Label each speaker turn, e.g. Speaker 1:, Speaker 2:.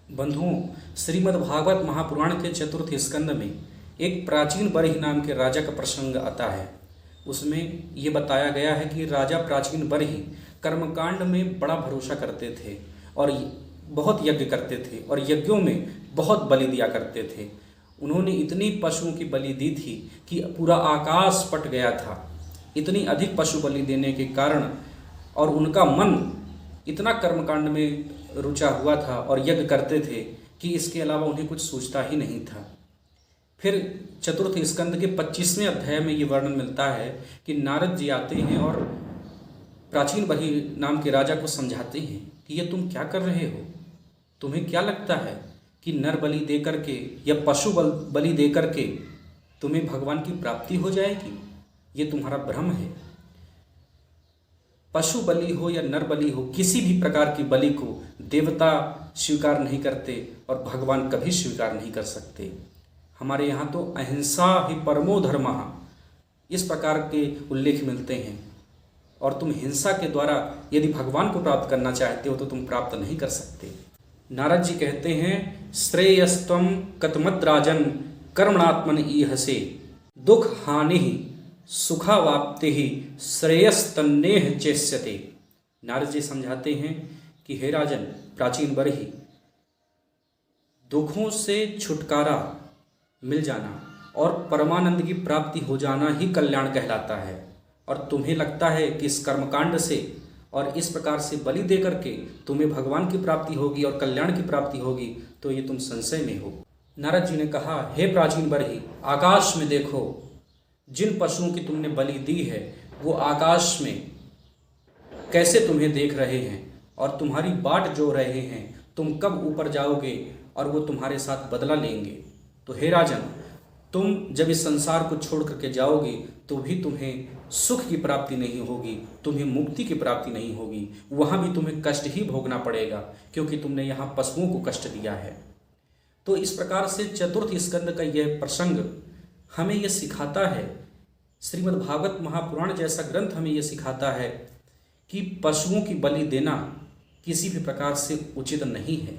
Speaker 1: बंधुओं, श्रीमद् भागवत महापुराण के चतुर्थ स्कंद में एक प्राचीन बरही नाम के राजा का प्रसंग आता है। उसमें ये बताया गया है कि राजा प्राचीन बरही कर्मकांड में बड़ा भरोसा करते थे और बहुत यज्ञ करते थे और यज्ञों में बहुत बलि दिया करते थे। उन्होंने इतनी पशुओं की बलि दी थी कि पूरा आकाश पट गया था। इतनी अधिक पशु बलि देने के कारण और उनका मन इतना कर्मकांड में रुचा हुआ था और यज्ञ करते थे कि इसके अलावा उन्हें कुछ सोचता ही नहीं था। फिर चतुर्थ स्कंद के 25वें अध्याय में ये वर्णन मिलता है कि नारद जी आते हैं और प्राचीन बरही नाम के राजा को समझाते हैं कि ये तुम क्या कर रहे हो। तुम्हें क्या लगता है कि नर बलि दे करके या पशु बलि दे करके तुम्हें भगवान की प्राप्ति हो जाएगी? ये तुम्हारा भ्रम है। पशु बलि हो या नर बलि हो, किसी भी प्रकार की बलि को देवता स्वीकार नहीं करते और भगवान कभी स्वीकार नहीं कर सकते। हमारे यहाँ तो अहिंसा ही परमो धर्मः इस प्रकार के उल्लेख मिलते हैं और तुम हिंसा के द्वारा यदि भगवान को प्राप्त करना चाहते हो तो तुम प्राप्त नहीं कर सकते। नारद जी कहते हैं, श्रेयस्त्वं कतमद् राजन् कर्मणात्मन ईहसे दुख हानि सुखावाप्ति ही श्रेयस्तन्नेह चेष्यते। नारद जी समझाते हैं कि हे राजन प्राचीन बरही, दुखों से छुटकारा मिल जाना और परमानंद की प्राप्ति हो जाना ही कल्याण कहलाता है। और तुम्हें लगता है कि इस कर्मकांड से और इस प्रकार से बलि दे करके तुम्हें भगवान की प्राप्ति होगी और कल्याण की प्राप्ति होगी, तो ये तुम संशय में हो। नारद जी ने कहा, हे प्राचीन बरही, आकाश में देखो, जिन पशुओं की तुमने बलि दी है वो आकाश में कैसे तुम्हें देख रहे हैं और तुम्हारी बाट जो रहे हैं, तुम कब ऊपर जाओगे और वो तुम्हारे साथ बदला लेंगे। तो हे राजन, तुम जब इस संसार को छोड़ करके जाओगे तो भी तुम्हें सुख की प्राप्ति नहीं होगी, तुम्हें मुक्ति की प्राप्ति नहीं होगी, वहाँ भी तुम्हें कष्ट ही भोगना पड़ेगा क्योंकि तुमने यहाँ पशुओं को कष्ट दिया है। तो इस प्रकार से चतुर्थ स्कंद का यह प्रसंग हमें यह सिखाता है, श्रीमद् भागवत महापुराण जैसा ग्रंथ हमें यह सिखाता है कि पशुओं की बलि देना किसी भी प्रकार से उचित नहीं है।